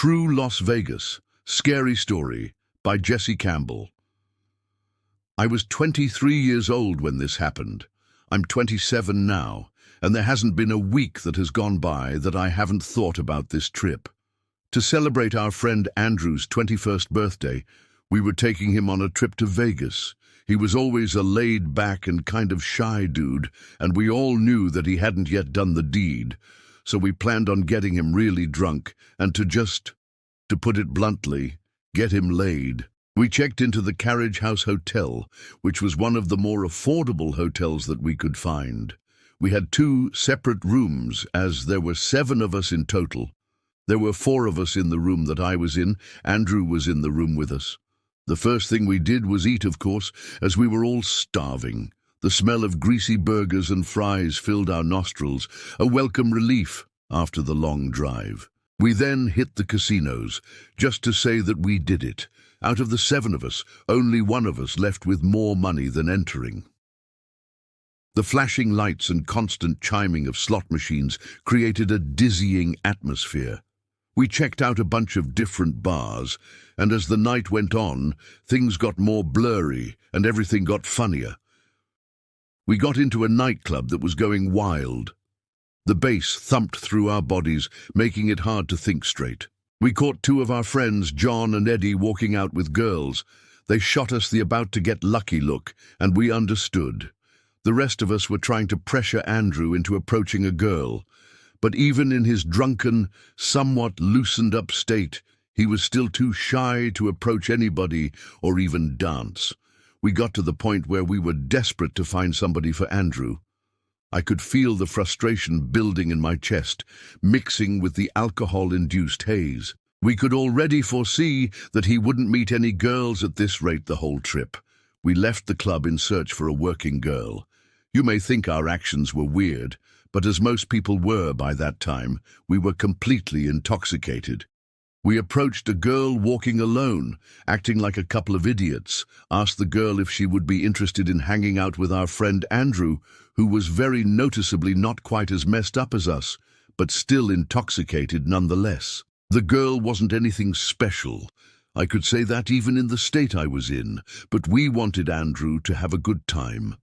True Las Vegas, Scary Story by Jesse Campbell. I was 23 years old when this happened. I'm 27 now, and there hasn't been a week that has gone by that I haven't thought about this trip. To celebrate our friend Andrew's 21st birthday, we were taking him on a trip to Vegas. He was always a laid-back and kind of shy dude, and we all knew that he hadn't yet done the deed. So we planned on getting him really drunk and to put it bluntly, get him laid. We checked into the Carriage House Hotel, which was one of the more affordable hotels that we could find. We had 2 separate rooms, as there were 7 of us in total. There were 4 of us in the room that I was in. Andrew was in the room with us. The first thing we did was eat, of course, as we were all starving. The smell of greasy burgers and fries filled our nostrils, a welcome relief after the long drive. We then hit the casinos, just to say that we did it. Out of the 7 of us, only 1 of us left with more money than entering. The flashing lights and constant chiming of slot machines created a dizzying atmosphere. We checked out a bunch of different bars, and as the night went on, things got more blurry and everything got funnier. We got into a nightclub that was going wild. The bass thumped through our bodies, making it hard to think straight. We caught 2 of our friends, John and Eddie, walking out with girls. They shot us the about-to-get-lucky look, and we understood. The rest of us were trying to pressure Andrew into approaching a girl. But even in his drunken, somewhat loosened-up state, he was still too shy to approach anybody or even dance. We got to the point where we were desperate to find somebody for Andrew. I could feel the frustration building in my chest, mixing with the alcohol-induced haze. We could already foresee that he wouldn't meet any girls at this rate the whole trip. We left the club in search for a working girl. You may think our actions were weird, but as most people were by that time, we were completely intoxicated. We approached a girl walking alone, acting like a couple of idiots, asked the girl if she would be interested in hanging out with our friend Andrew, who was very noticeably not quite as messed up as us, but still intoxicated nonetheless. The girl wasn't anything special. I could say that even in the state I was in, but we wanted Andrew to have a good time.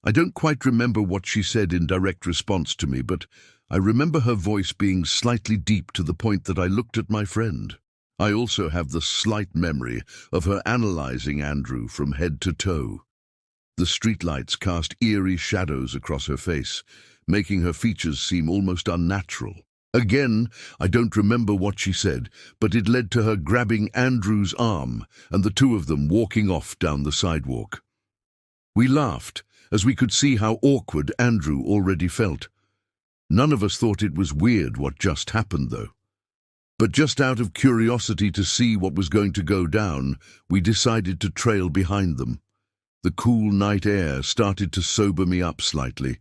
I don't quite remember what she said in direct response to me, but I remember her voice being slightly deep to the point that I looked at my friend. I also have the slight memory of her analyzing Andrew from head to toe. The streetlights cast eerie shadows across her face, making her features seem almost unnatural. Again, I don't remember what she said, but it led to her grabbing Andrew's arm and the 2 of them walking off down the sidewalk. We laughed, as we could see how awkward Andrew already felt. None of us thought it was weird what just happened, though. But just out of curiosity to see what was going to go down, we decided to trail behind them. The cool night air started to sober me up slightly,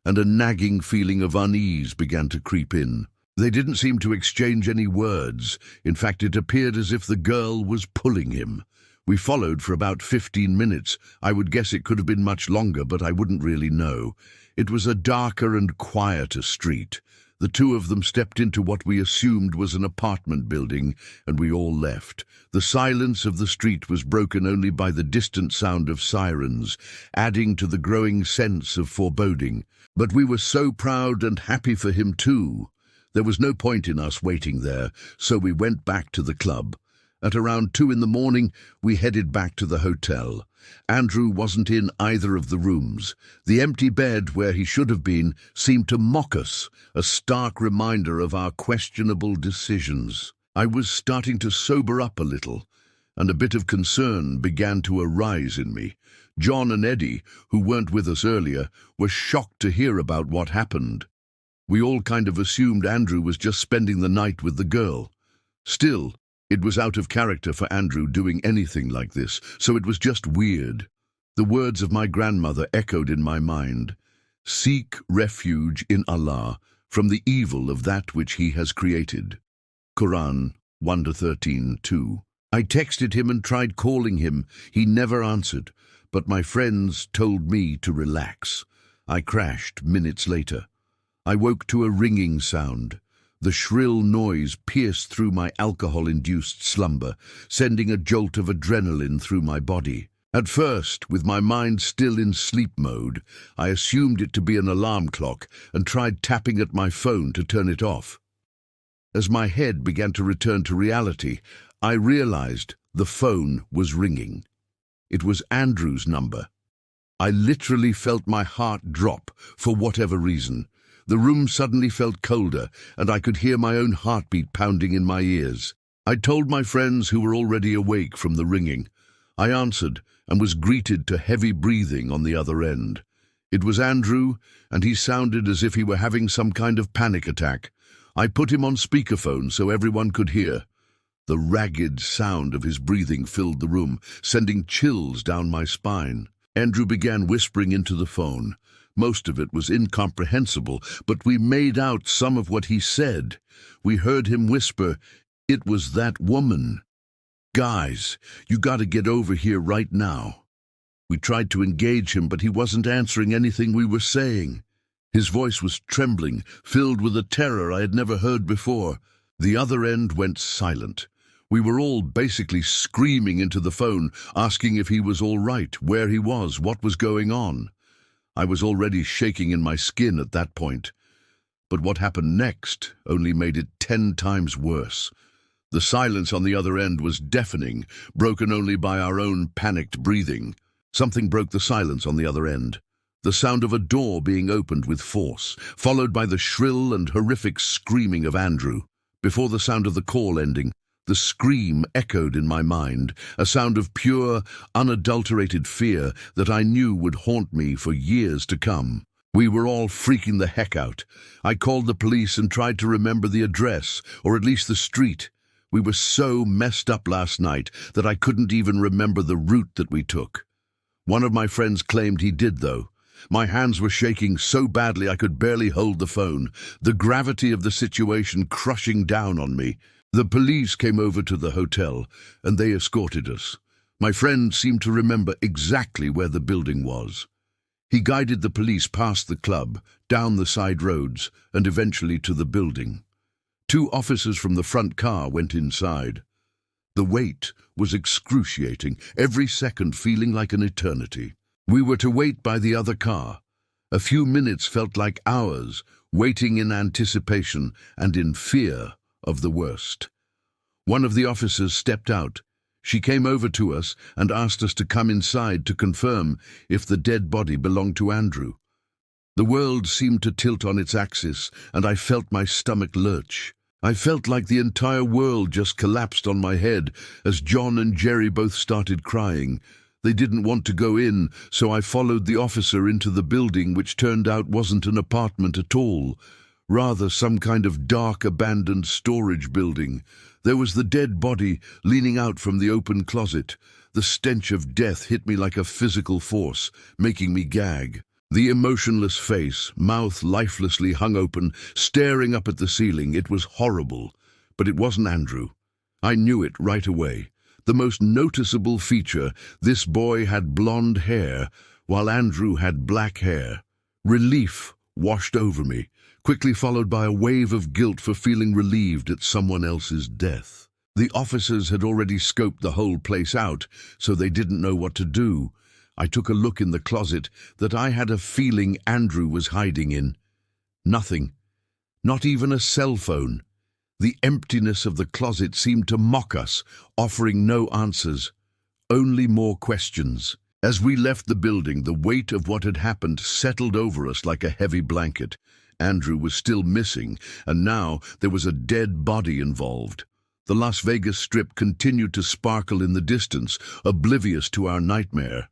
and a nagging feeling of unease began to creep in. They didn't seem to exchange any words. In fact, it appeared as if the girl was pulling him. We followed for about 15 minutes. I would guess it could have been much longer, but I wouldn't really know. It was a darker and quieter street. The 2 of them stepped into what we assumed was an apartment building, and we all left. The silence of the street was broken only by the distant sound of sirens, adding to the growing sense of foreboding. But we were so proud and happy for him too. There was no point in us waiting there, so we went back to the club. At around 2 in the morning, we headed back to the hotel. Andrew wasn't in either of the rooms. The empty bed where he should have been seemed to mock us, a stark reminder of our questionable decisions. I was starting to sober up a little, and a bit of concern began to arise in me. John and Eddie, who weren't with us earlier, were shocked to hear about what happened. We all kind of assumed Andrew was just spending the night with the girl. Still, it was out of character for Andrew doing anything like this, so it was just weird. The words of my grandmother echoed in my mind. Seek refuge in Allah from the evil of that which He has created. Quran 1-13-2. I texted him and tried calling him. He never answered, but my friends told me to relax. I crashed minutes later. I woke to a ringing sound. The shrill noise pierced through my alcohol-induced slumber, sending a jolt of adrenaline through my body. At first, with my mind still in sleep mode, I assumed it to be an alarm clock and tried tapping at my phone to turn it off. As my head began to return to reality, I realized the phone was ringing. It was Andrew's number. I literally felt my heart drop for whatever reason. The room suddenly felt colder, and I could hear my own heartbeat pounding in my ears. I told my friends who were already awake from the ringing. I answered and was greeted to heavy breathing on the other end. It was Andrew, and he sounded as if he were having some kind of panic attack. I put him on speakerphone so everyone could hear. The ragged sound of his breathing filled the room, sending chills down my spine. Andrew began whispering into the phone. Most of it was incomprehensible, but we made out some of what he said. We heard him whisper, "It was that woman. Guys, you gotta get over here right now." We tried to engage him, but he wasn't answering anything we were saying. His voice was trembling, filled with a terror I had never heard before. The other end went silent. We were all basically screaming into the phone, asking if he was all right, where he was, what was going on. I was already shaking in my skin at that point. But what happened next only made it 10 times worse. The silence on the other end was deafening, broken only by our own panicked breathing. Something broke the silence on the other end. The sound of a door being opened with force, followed by the shrill and horrific screaming of Andrew. Before the sound of the call ending, the scream echoed in my mind, a sound of pure, unadulterated fear that I knew would haunt me for years to come. We were all freaking the heck out. I called the police and tried to remember the address, or at least the street. We were so messed up last night that I couldn't even remember the route that we took. One of my friends claimed he did, though. My hands were shaking so badly I could barely hold the phone, the gravity of the situation crushing down on me. The police came over to the hotel, and they escorted us. My friend seemed to remember exactly where the building was. He guided the police past the club, down the side roads, and eventually to the building. 2 officers from the front car went inside. The wait was excruciating, every second feeling like an eternity. We were to wait by the other car. A few minutes felt like hours, waiting in anticipation and in fear of the worst. One of the officers stepped out. She came over to us and asked us to come inside to confirm if the dead body belonged to Andrew. The world seemed to tilt on its axis, and I felt my stomach lurch. I felt like the entire world just collapsed on my head as John and Jerry both started crying. They didn't want to go in, so I followed the officer into the building, which turned out wasn't an apartment at all. Rather some kind of dark, abandoned storage building. There was the dead body leaning out from the open closet. The stench of death hit me like a physical force, making me gag. The emotionless face, mouth lifelessly hung open, staring up at the ceiling. It was horrible, but it wasn't Andrew. I knew it right away. The most noticeable feature, this boy had blonde hair, while Andrew had black hair. Relief washed over me, quickly followed by a wave of guilt for feeling relieved at someone else's death. The officers had already scoped the whole place out, so they didn't know what to do. I took a look in the closet that I had a feeling Andrew was hiding in. Nothing. Not even a cell phone. The emptiness of the closet seemed to mock us, offering no answers, only more questions. As we left the building, the weight of what had happened settled over us like a heavy blanket. Andrew was still missing, and now there was a dead body involved. The Las Vegas Strip continued to sparkle in the distance, oblivious to our nightmare.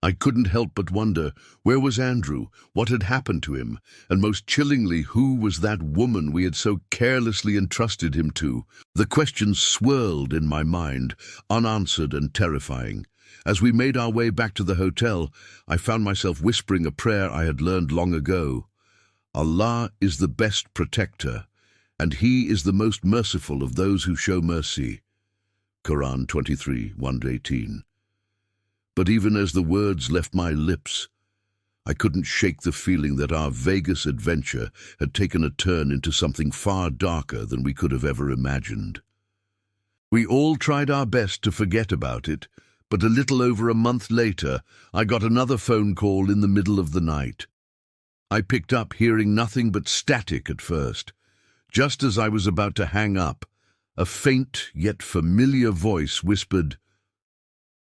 I couldn't help but wonder, where was Andrew? What had happened to him? And most chillingly, who was that woman we had so carelessly entrusted him to? The questions swirled in my mind, unanswered and terrifying. As we made our way back to the hotel, I found myself whispering a prayer I had learned long ago. Allah is the best protector, and He is the most merciful of those who show mercy. Quran 23, 1-18. But even as the words left my lips, I couldn't shake the feeling that our Vegas adventure had taken a turn into something far darker than we could have ever imagined. We all tried our best to forget about it, but a little over a month later, I got another phone call in the middle of the night. I picked up, hearing nothing but static at first. Just as I was about to hang up, a faint yet familiar voice whispered,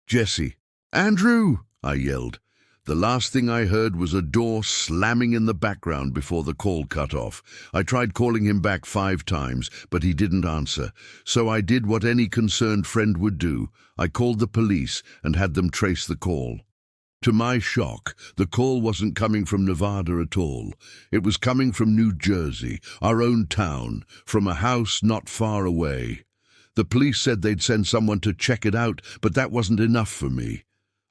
"Jesse." "Andrew!" I yelled. The last thing I heard was a door slamming in the background before the call cut off. I tried calling him back 5 times, but he didn't answer. So I did what any concerned friend would do. I called the police and had them trace the call. To my shock, the call wasn't coming from Nevada at all. It was coming from New Jersey, our own town, from a house not far away. The police said they'd send someone to check it out, but that wasn't enough for me.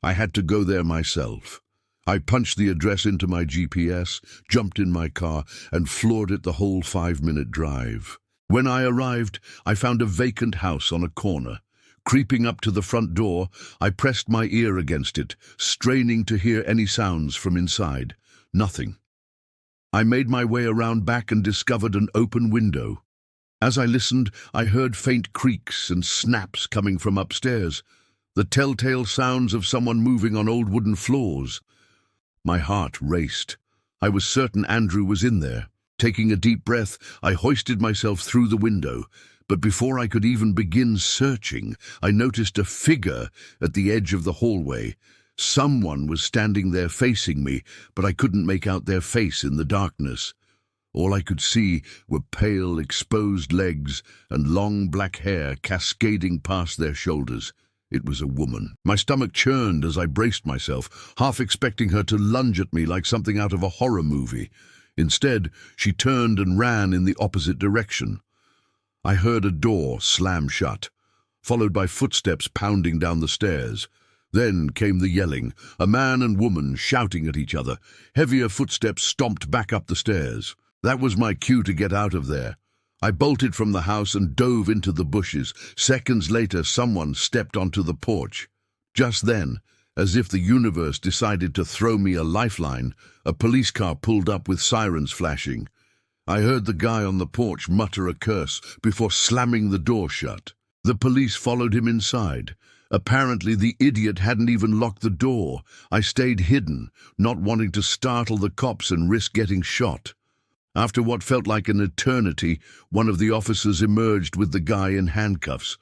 I had to go there myself. I punched the address into my GPS, jumped in my car, and floored it the whole 5-minute drive. When I arrived, I found a vacant house on a corner. Creeping up to the front door, I pressed my ear against it, straining to hear any sounds from inside. Nothing. I made my way around back and discovered an open window. As I listened, I heard faint creaks and snaps coming from upstairs, the telltale sounds of someone moving on old wooden floors. My heart raced. I was certain Andrew was in there. Taking a deep breath, I hoisted myself through the window, but before I could even begin searching, I noticed a figure at the edge of the hallway. Someone was standing there facing me, but I couldn't make out their face in the darkness. All I could see were pale, exposed legs and long black hair cascading past their shoulders. It was a woman. My stomach churned as I braced myself, half expecting her to lunge at me like something out of a horror movie. Instead, she turned and ran in the opposite direction. I heard a door slam shut, followed by footsteps pounding down the stairs. Then came the yelling, a man and woman shouting at each other. Heavier footsteps stomped back up the stairs. That was my cue to get out of there. I bolted from the house and dove into the bushes. Seconds later, someone stepped onto the porch. Just then, as if the universe decided to throw me a lifeline, a police car pulled up with sirens flashing. I heard the guy on the porch mutter a curse before slamming the door shut. The police followed him inside. Apparently, the idiot hadn't even locked the door. I stayed hidden, not wanting to startle the cops and risk getting shot. After what felt like an eternity, one of the officers emerged with the guy in handcuffs.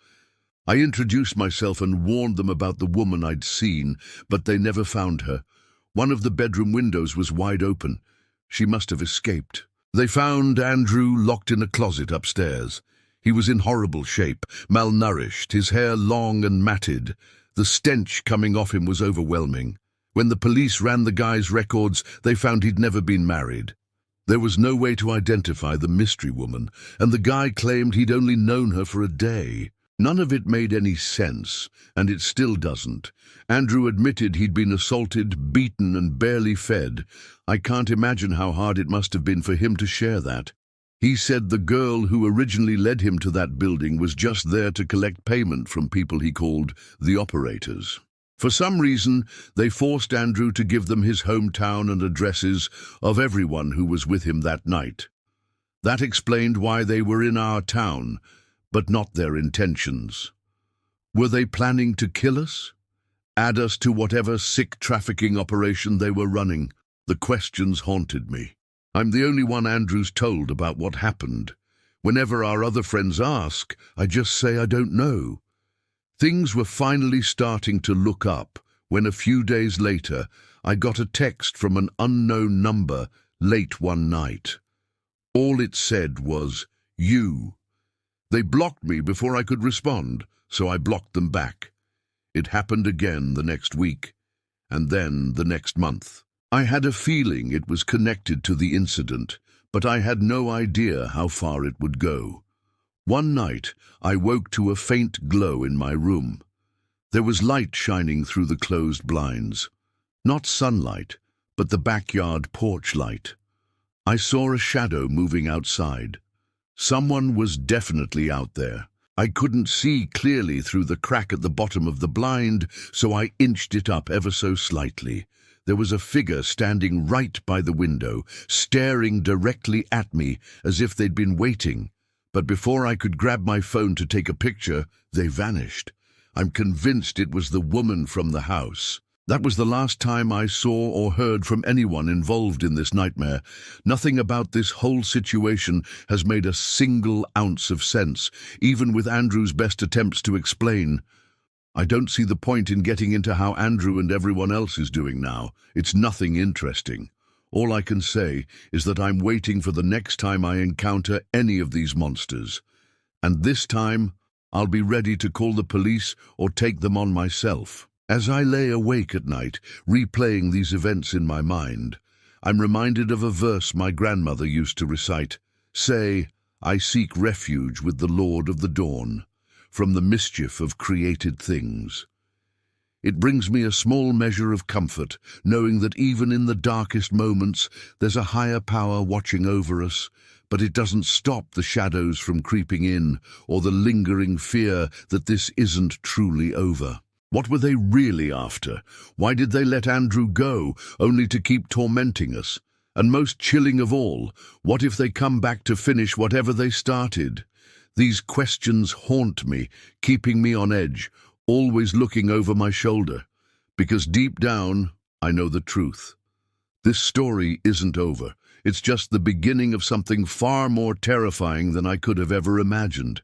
I introduced myself and warned them about the woman I'd seen, but they never found her. One of the bedroom windows was wide open. She must have escaped. They found Andrew locked in a closet upstairs. He was in horrible shape, malnourished, his hair long and matted. The stench coming off him was overwhelming. When the police ran the guy's records, they found he'd never been married. There was no way to identify the mystery woman, and the guy claimed he'd only known her for a day. None of it made any sense, and it still doesn't. Andrew admitted he'd been assaulted, beaten, and barely fed. I can't imagine how hard it must have been for him to share that. He said the girl who originally led him to that building was just there to collect payment from people he called the operators. For some reason, they forced Andrew to give them his hometown and addresses of everyone who was with him that night. That explained why they were in our town, but not their intentions. Were they planning to kill us? Add us to whatever sick trafficking operation they were running? The questions haunted me. I'm the only one Andrew's told about what happened. Whenever our other friends ask, I just say I don't know. Things were finally starting to look up when a few days later I got a text from an unknown number late one night. All it said was, "You." They blocked me before I could respond, so I blocked them back. It happened again the next week, and then the next month. I had a feeling it was connected to the incident, but I had no idea how far it would go. One night, I woke to a faint glow in my room. There was light shining through the closed blinds. Not sunlight, but the backyard porch light. I saw a shadow moving outside. Someone was definitely out there. I couldn't see clearly through the crack at the bottom of the blind, so I inched it up ever so slightly. There was a figure standing right by the window, staring directly at me as if they'd been waiting. But before I could grab my phone to take a picture, they vanished. I'm convinced it was the woman from the house. That was the last time I saw or heard from anyone involved in this nightmare. Nothing about this whole situation has made a single ounce of sense, even with Andrew's best attempts to explain. I don't see the point in getting into how Andrew and everyone else is doing now. It's nothing interesting. All I can say is that I'm waiting for the next time I encounter any of these monsters. And this time, I'll be ready to call the police or take them on myself. As I lay awake at night, replaying these events in my mind, I'm reminded of a verse my grandmother used to recite. Say, I seek refuge with the Lord of the dawn, from the mischief of created things. It brings me a small measure of comfort, knowing that even in the darkest moments, there's a higher power watching over us, but it doesn't stop the shadows from creeping in or the lingering fear that this isn't truly over. What were they really after? Why did they let Andrew go, only to keep tormenting us? And most chilling of all, what if they come back to finish whatever they started? These questions haunt me, keeping me on edge, always looking over my shoulder, because deep down, I know the truth. This story isn't over. It's just the beginning of something far more terrifying than I could have ever imagined.